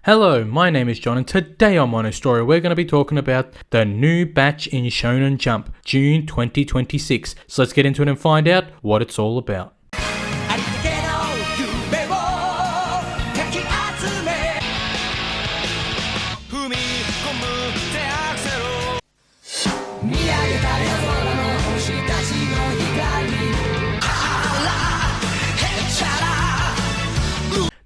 Hello, my name is John and today on Mono Story we're going to be talking about the new batch in Shonen Jump, June 2026. So let's get into it and find out what it's all about.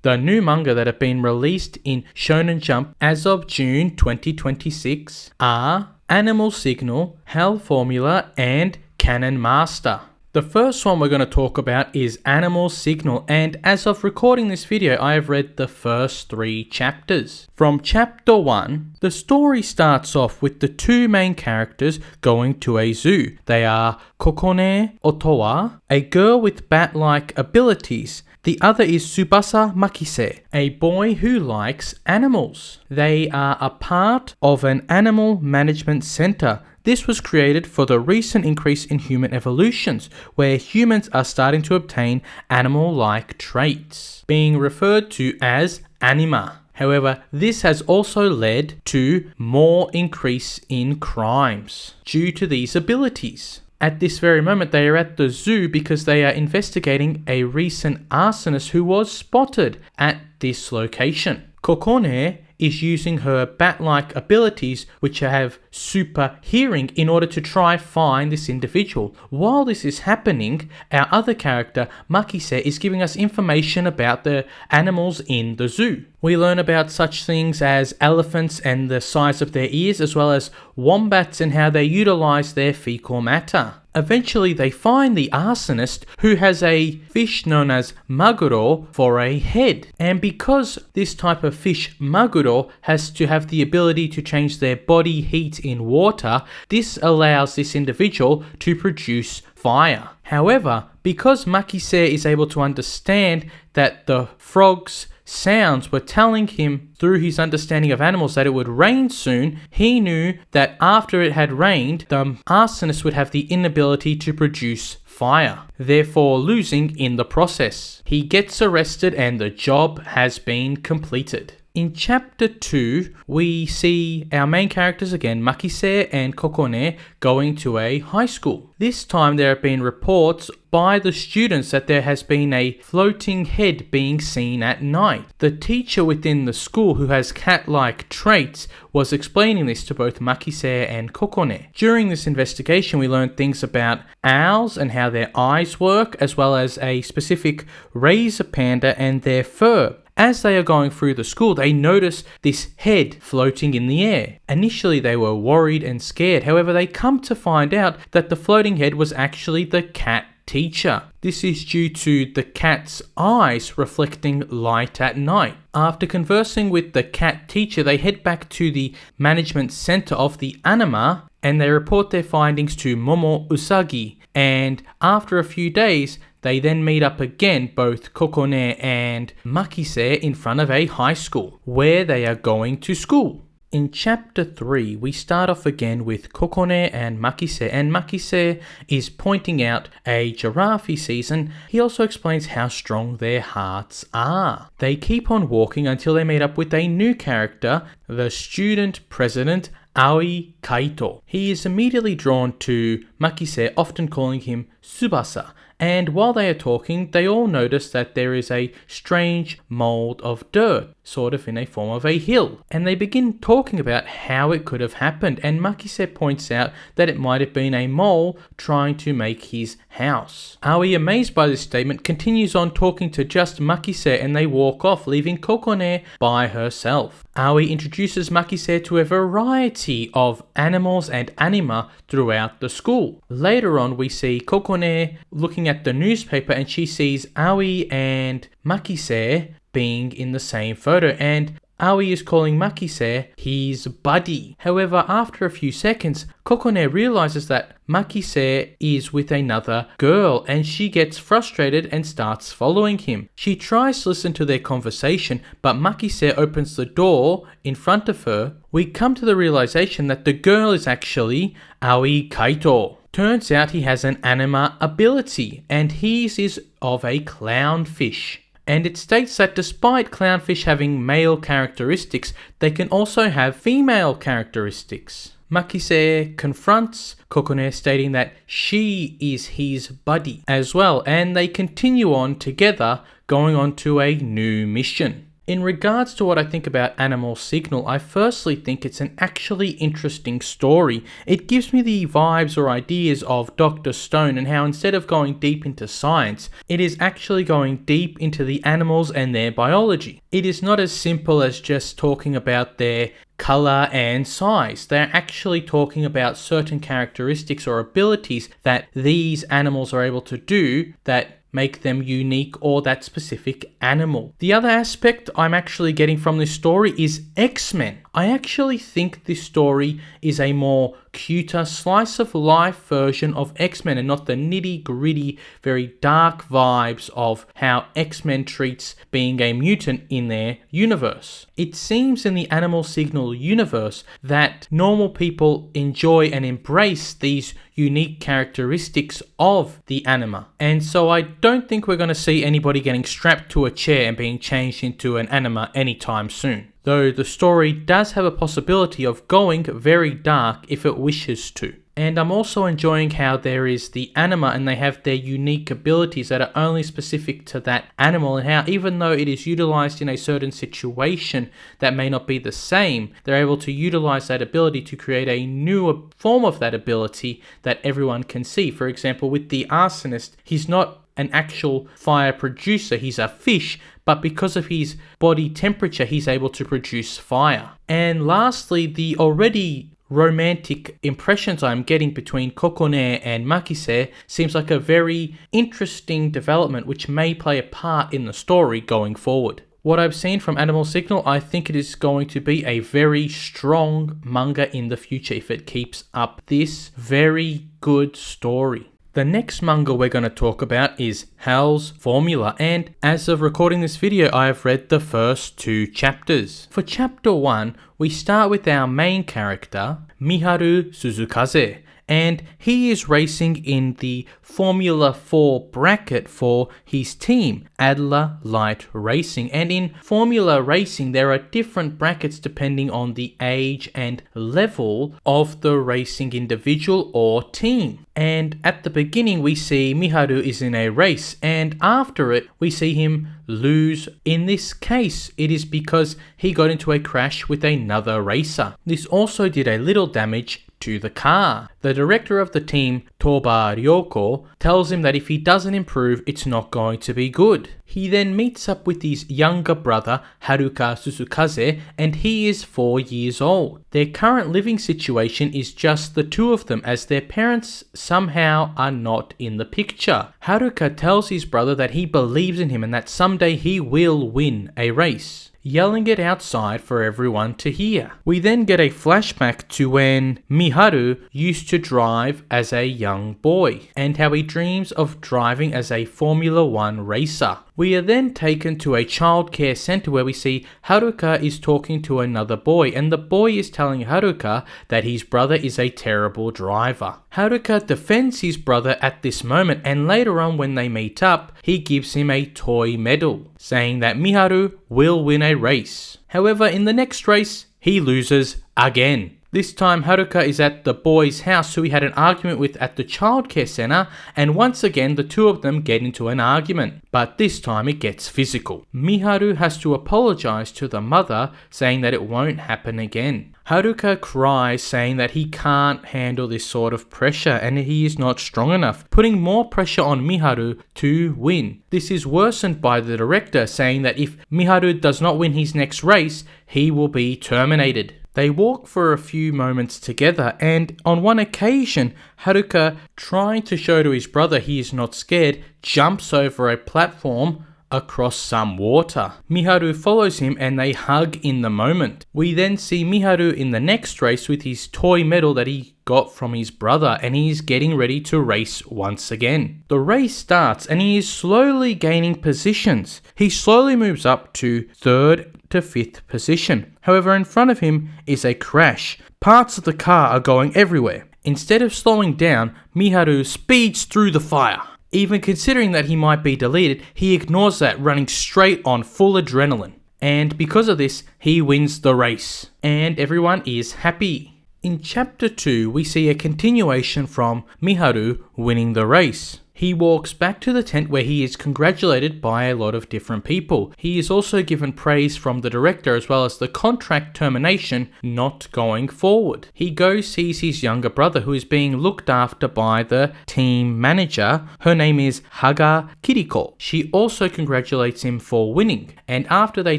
The new manga that have been released in Shonen Jump as of June 2026 are Animal Signal, Hell Formula, and Canon Master. The first one we're going to talk about is Animal Signal, and as of recording this video, I have read the first 3 chapters. From chapter 1, the story starts off with the 2 main characters going to a zoo. They are Kokone Otowa, a girl with bat-like abilities. The other is Tsubasa Makise, a boy who likes animals. They are a part of an animal management center. This was created for the recent increase in human evolutions, where humans are starting to obtain animal-like traits, being referred to as anima. However, this has also led to more increase in crimes due to these abilities. At this very moment, they are at the zoo because they are investigating a recent arsonist who was spotted at this location. Kokone is using her bat-like abilities, which have super hearing, in order to try find this individual. While this is happening, our other character, Makise, is giving us information about the animals in the zoo. We learn about such things as elephants and the size of their ears, as well as wombats and how they utilize their fecal matter. Eventually, they find the arsonist, who has a fish known as maguro for a head. And because this type of fish, maguro, has to have the ability to change their body heat in water, this allows this individual to produce fire. However, because Makise is able to understand that the frog's sounds were telling him through his understanding of animals that it would rain soon, he knew that after it had rained, the arsonist would have the inability to produce fire, therefore losing in the process. He gets arrested and the job has been completed. In chapter 2, we see our main characters again, Makise and Kokone, going to a high school. This time there have been reports by the students that there has been a floating head being seen at night. The teacher within the school, who has cat-like traits, was explaining this to both Makise and Kokone. During this investigation, we learned things about owls and how their eyes work, as well as a specific razor panda and their fur. As they are going through the school, they notice this head floating in the air. Initially, they were worried and scared. However, they come to find out that the floating head was actually the cat teacher. This is due to the cat's eyes reflecting light at night. After conversing with the cat teacher, they head back to the management center of the anima and they report their findings to Momo Usagi. And after a few days, they then meet up again, both Kokone and Makise, in front of a high school, where they are going to school. In chapter 3, we start off again with Kokone and Makise is pointing out a giraffe he sees, and he also explains how strong their hearts are. They keep on walking until they meet up with a new character, the student president, Aoi Kaito. He is immediately drawn to Makise, often calling him Tsubasa. And while they are talking, they all notice that there is a strange mold of dirt, sort of in a form of a hill. And they begin talking about how it could have happened. And Makise points out that it might have been a mole trying to make his house. Aoi, amazed by this statement, continues on talking to just Makise and they walk off, leaving Kokone by herself. Aoi introduces Makise to a variety of animals and anima throughout the school. Later on, we see Kokone looking at the newspaper and she sees Aoi and Makise being in the same photo, and Aoi is calling Makise his buddy. However, after a few seconds, Kokone realizes that Makise is with another girl and she gets frustrated and starts following him. She tries to listen to their conversation, but Makise opens the door in front of her. We come to the realization that the girl is actually Aoi Kaito. Turns out he has an anima ability, and his is of a clownfish. And it states that despite clownfish having male characteristics, they can also have female characteristics. Makise confronts Kokone, stating that she is his buddy as well, and they continue on together, going on to a new mission. In regards to what I think about Animal Signal, I firstly think it's an actually interesting story. It gives me the vibes or ideas of Dr. Stone, and how instead of going deep into science, it is actually going deep into the animals and their biology. It is not as simple as just talking about their color and size. They're actually talking about certain characteristics or abilities that these animals are able to do that make them unique, or that specific animal. The other aspect I'm actually getting from this story is X-Men. I actually think this story is a more cuter slice of life version of X-Men, and not the nitty gritty, very dark vibes of how X-Men treats being a mutant in their universe. It seems in the Animal Signal universe that normal people enjoy and embrace these unique characteristics of the anima. And so I don't think we're going to see anybody getting strapped to a chair and being changed into an anima anytime soon. Though the story does have a possibility of going very dark if it wishes to. And I'm also enjoying how there is the anima and they have their unique abilities that are only specific to that animal, and how even though it is utilized in a certain situation that may not be the same, they're able to utilize that ability to create a newer form of that ability that everyone can see. For example, with the arsonist, he's not an actual fire producer, he's a fish, but because of his body temperature, he's able to produce fire. And lastly, the already romantic impressions I'm getting between Kokone and Makise seems like a very interesting development which may play a part in the story going forward. What I've seen from Animal Signal, I think it is going to be a very strong manga in the future if it keeps up this very good story. The next manga we're going to talk about is Hell's Formula, and as of recording this video, I have read the first 2 chapters. For chapter 1, we start with our main character, Miharu Suzukaze, and he is racing in the Formula 4 bracket for his team, Adler Light Racing. And in Formula Racing, there are different brackets depending on the age and level of the racing individual or team. And at the beginning, we see Miharu is in a race, and after it, we see him lose. In this case, it is because he got into a crash with another racer. This also did a little damage to the car. The director of the team, Toba Ryoko, tells him that if he doesn't improve, it's not going to be good. He then meets up with his younger brother, Haruka Suzukaze, and he is 4 years old. Their current living situation is just the two of them, as their parents somehow are not in the picture. Haruka tells his brother that he believes in him and that someday he will win a race, yelling it outside for everyone to hear. We then get a flashback to when Miharu used to drive as a young boy, and how he dreams of driving as a Formula 1 racer. We are then taken to a childcare center where we see Haruka is talking to another boy, and the boy is telling Haruka that his brother is a terrible driver. Haruka defends his brother at this moment, and later on when they meet up, he gives him a toy medal, saying that Miharu will win a race. However, in the next race, he loses again. This time Haruka is at the boy's house who he had an argument with at the childcare center, and once again the two of them get into an argument, but this time it gets physical. Miharu has to apologize to the mother, saying that it won't happen again. Haruka cries, saying that he can't handle this sort of pressure and he is not strong enough, putting more pressure on Miharu to win. This is worsened by the director, saying that if Miharu does not win his next race, he will be terminated. They walk for a few moments together, and on one occasion, Haruka, trying to show to his brother he is not scared, jumps over a platform across some water. Miharu follows him and they hug in the moment. We then see Miharu in the next race with his toy medal that he got from his brother, and he is getting ready to race once again. The race starts and he is slowly gaining positions. He slowly moves up to 3rd to 5th position. However, in front of him is a crash. Parts of the car are going everywhere. Instead of slowing down, Miharu speeds through the fire. Even considering that he might be deleted, he ignores that, running straight on full adrenaline. And because of this, he wins the race. And everyone is happy. In chapter 2, we see a continuation from Miharu winning the race. He walks back to the tent where he is congratulated by a lot of different people. He is also given praise from the director as well as the contract termination not going forward. He goes sees his younger brother who is being looked after by the team manager. Her name is Haga Kiriko. She also congratulates him for winning. And after they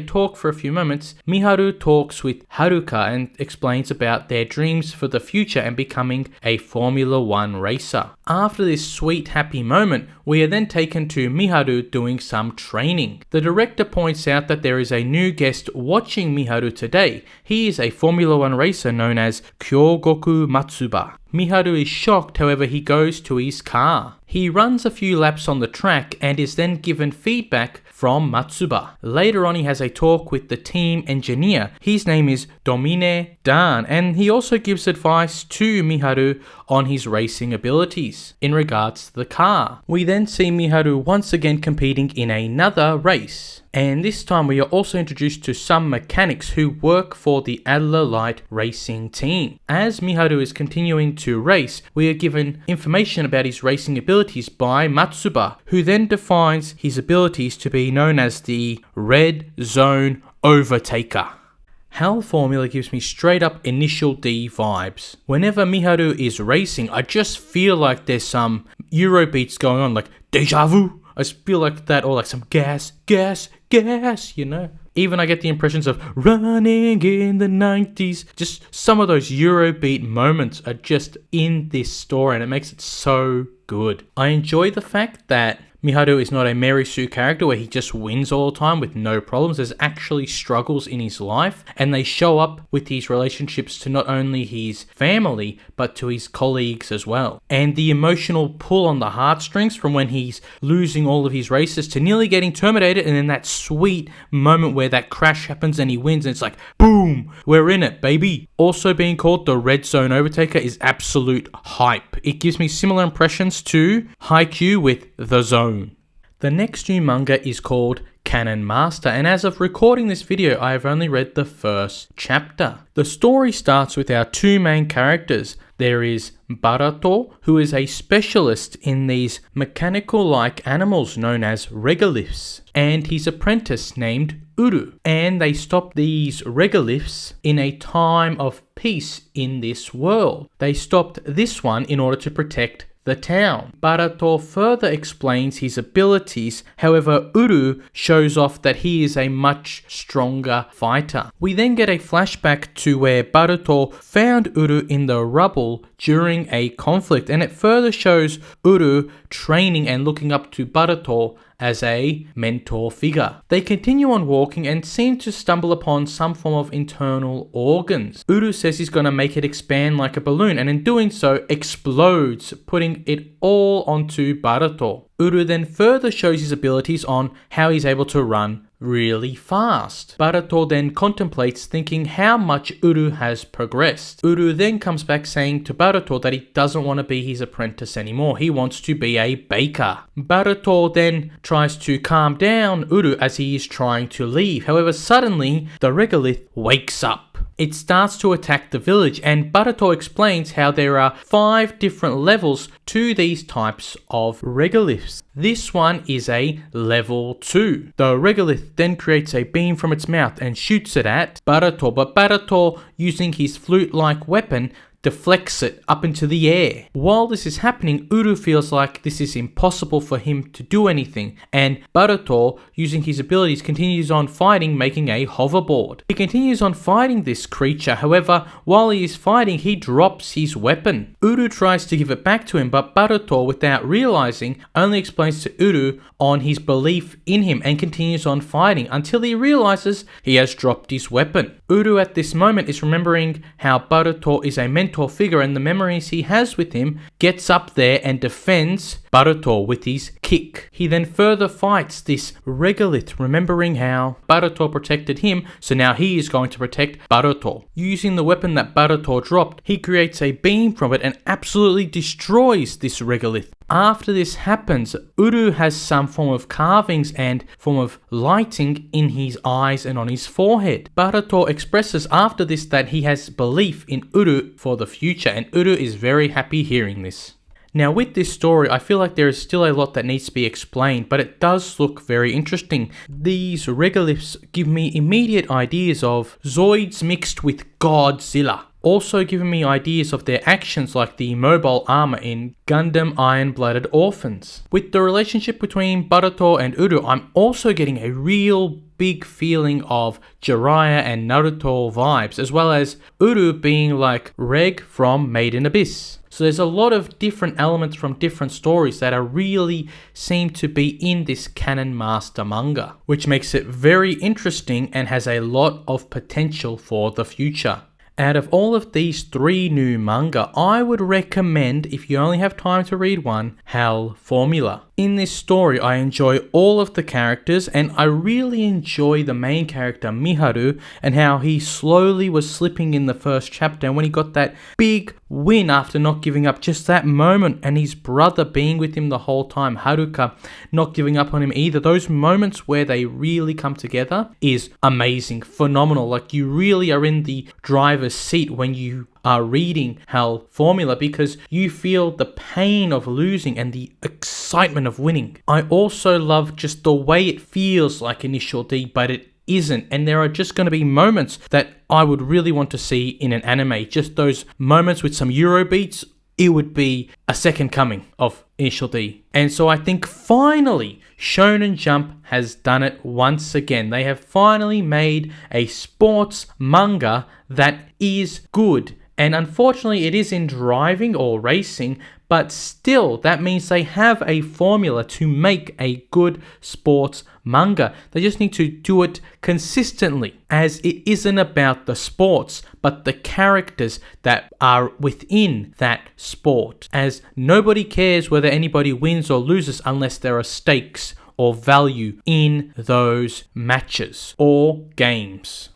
talk for a few moments, Miharu talks with Haruka and explains about their dreams for the future and becoming a Formula 1 racer. After this sweet happy moment, we are then taken to Miharu doing some training. The director points out that there is a new guest watching Miharu today. He is a Formula 1 racer known as Kyogoku Matsuba. Miharu is shocked, however he goes to his car. He runs a few laps on the track and is then given feedback from Matsuba. Later on he has a talk with the team engineer. His name is Domine Dan, and he also gives advice to Miharu on his racing abilities in regards to the car. We then see Miharu once again competing in another race. And this time we are also introduced to some mechanics who work for the Adler Light racing team. As Miharu is continuing to race, we are given information about his racing abilities by Matsuba, who then defines his abilities to be known as the Red Zone Overtaker. Hell Formula gives me straight up initial-d vibes. Whenever Miharu is racing, I just feel like there's some Eurobeats going on, like deja vu. I just feel like that, or like some gas, you know? Even I get the impressions of running in the 90s. Just some of those Eurobeat moments are just in this story, and it makes it so good. I enjoy the fact that Miharu is not a Mary Sue character where he just wins all the time with no problems. There's actually struggles in his life, and they show up with his relationships to not only his family, but to his colleagues as well. And the emotional pull on the heartstrings from when he's losing all of his races to nearly getting terminated, and then that sweet moment where that crash happens and he wins, and it's like, boom, we're in it, baby. Also being called the Red Zone Overtaker is absolute hype. It gives me similar impressions to Haikyuu with The Zone. The next new manga is called Canon Master, and as of recording this video, I have only read the first chapter. The story starts with our two main characters. There is Barato, who is a specialist in these mechanical-like animals known as regoliths, and his apprentice named Uru. And they stop these regoliths in a time of peace in this world. They stopped this one in order to protect the town. Barato further explains his abilities, however Uru shows off that he is a much stronger fighter. We then get a flashback to where Barato found Uru in the rubble during a conflict, and it further shows Uru training and looking up to Barato as a mentor figure. They continue on walking and seem to stumble upon some form of internal organs. Uru says he's going to make it expand like a balloon, and in doing so explodes, putting it all onto Barato. Uru then further shows his abilities on how he's able to run really fast. Barato then contemplates, thinking how much Uru has progressed. Uru then comes back saying to Barato that he doesn't want to be his apprentice anymore. He wants to be a baker. Barato then tries to calm down Uru as he is trying to leave. However, suddenly the regolith wakes up. It starts to attack the village, and Barato explains how there are 5 different levels to these types of regoliths. This one is a level 2. The regolith then creates a beam from its mouth and shoots it at Barato, but Barato, using his flute-like weapon, deflects it up into the air. While this is happening, Uru feels like this is impossible for him to do anything, and Barato, using his abilities, continues on fighting, making a hoverboard. He continues on fighting this creature, however, while he is fighting, he drops his weapon. Uru tries to give it back to him, but Barato, without realizing, only explains to Uru on his belief in him and continues on fighting until he realizes he has dropped his weapon. Uru at this moment is remembering how Barato is a mentor figure, and the memories he has with him, gets up there and defends Barato with his kick. He then further fights this regolith, remembering how Barato protected him, so now he is going to protect Barato. Using the weapon that Barato dropped, he creates a beam from it and absolutely destroys this regolith. After this happens, Uru has some form of carvings and form of lighting in his eyes and on his forehead. Barato expresses after this that he has belief in Uru for the future, and Uru is very happy hearing this. Now with this story, I feel like there is still a lot that needs to be explained, but it does look very interesting. These regoliths give me immediate ideas of Zoids mixed with Godzilla. Also giving me ideas of their actions like the mobile armor in Gundam Iron-Blooded Orphans. With the relationship between Barato and Uru, I'm also getting a real big feeling of Jiraiya and Naruto vibes, as well as Uru being like Reg from Made in Abyss. So there's a lot of different elements from different stories that are really seem to be in this Canon Master manga, which makes it very interesting and has a lot of potential for the future. Out of all of these 3 new manga, I would recommend, if you only have time to read one, Hell Formula. In this story, I enjoy all of the characters, and I really enjoy the main character Miharu and how he slowly was slipping in the first chapter, and when he got that big win after not giving up, just that moment, and his brother being with him the whole time, Haruka not giving up on him either. Those moments where they really come together is amazing, phenomenal. Like, you really are in the driver's seat when you are reading Hell Formula, because you feel the pain of losing and the excitement of winning. I also love just the way it feels like initial-d, but it isn't, and there are just going to be moments that I would really want to see in an anime. Just those moments with some Euro beats, it would be a second coming of initial-d. And so I think finally Shonen Jump has done it once again. They have finally made a sports manga that is good. And unfortunately, it is in driving or racing, but still, that means they have a formula to make a good sports manga. They just need to do it consistently, as it isn't about the sports, but the characters that are within that sport, as nobody cares whether anybody wins or loses unless there are stakes or value in those matches or games.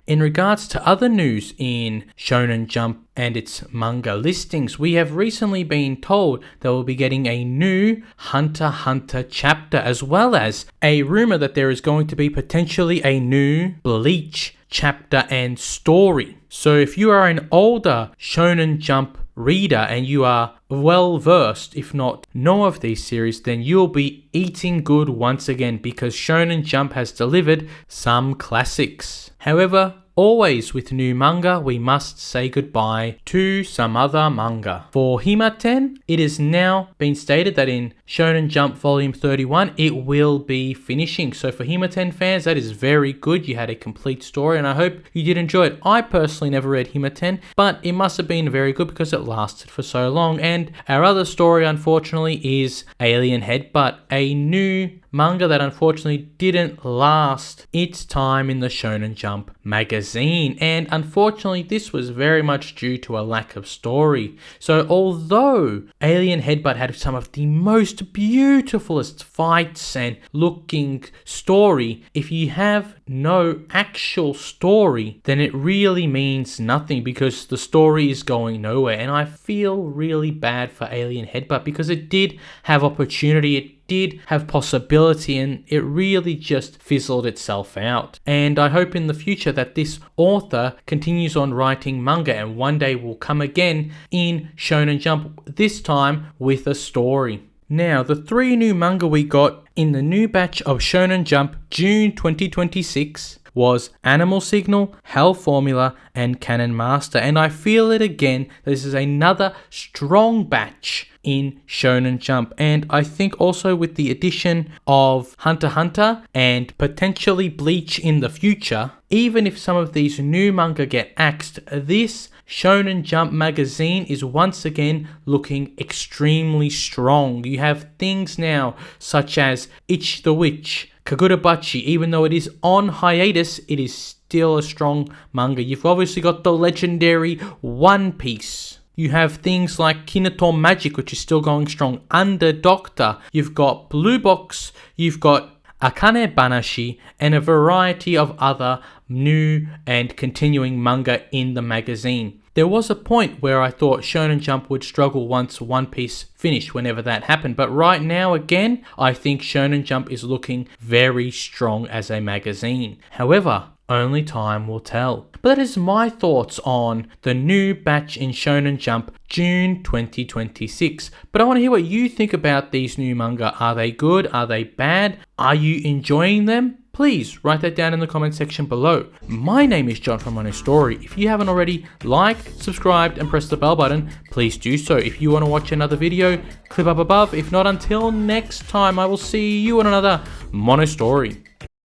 In regards to other news in Shonen Jump and its manga listings, we have recently been told that we'll be getting a new Hunter x Hunter chapter, as well as a rumor that there is going to be potentially a new Bleach chapter and story. So if you are an older Shonen Jump reader and you are well versed, if not know of these series, then you'll be eating good once again, because Shonen Jump has delivered some classics. However, always with new manga, we must say goodbye to some other manga. For Himaten, it has now been stated that in Shonen Jump Volume 31, it will be finishing. So for Himaten fans, that is very good. You had a complete story, and I hope you did enjoy it. I personally never read Himaten, but it must have been very good because it lasted for so long. And our other story, unfortunately, is Alien Headbutt, a new manga that unfortunately didn't last its time in the Shonen Jump magazine, and unfortunately this was very much due to a lack of story. So although Alien Headbutt had some of the most beautifulest fights and looking story, if you have no actual story, then it really means nothing, because the story is going nowhere. And I feel really bad for Alien Headbutt, because it did have opportunity, it did have possibility, and it really just fizzled itself out. And I hope in the future that this author continues on writing manga and one day will come again in Shonen Jump, this time with a story. Now, the 3 new manga we got in the new batch of Shonen Jump June 2026 was Animal Signal, Hell Formula, and Canon Master. And I feel it again, this is another strong batch in Shonen Jump. And I think also with the addition of Hunter x Hunter and potentially Bleach in the future, even if some of these new manga get axed, this Shonen Jump magazine is once again looking extremely strong. You have things now such as Itch the Witch, Kagurabachi. Even though it is on hiatus, it is still a strong manga. You've obviously got the legendary One Piece. You have things like Kinato Magic, which is still going strong under Doctor. You've got Blue Box. You've got Akane Banashi, and a variety of other new and continuing manga in the magazine. There was a point where I thought Shonen Jump would struggle once One Piece finished, whenever that happened, but right now again, I think Shonen Jump is looking very strong as a magazine. However, only time will tell. But that is my thoughts on the new batch in Shonen Jump, June 2026. But I want to hear what you think about these new manga. Are they good? Are they bad? Are you enjoying them? Please write that down in the comment section below. My name is John from Mono Story. If you haven't already liked, subscribed, and pressed the bell button, please do so. If you want to watch another video, click up above. If not, until next time, I will see you on another Mono Story.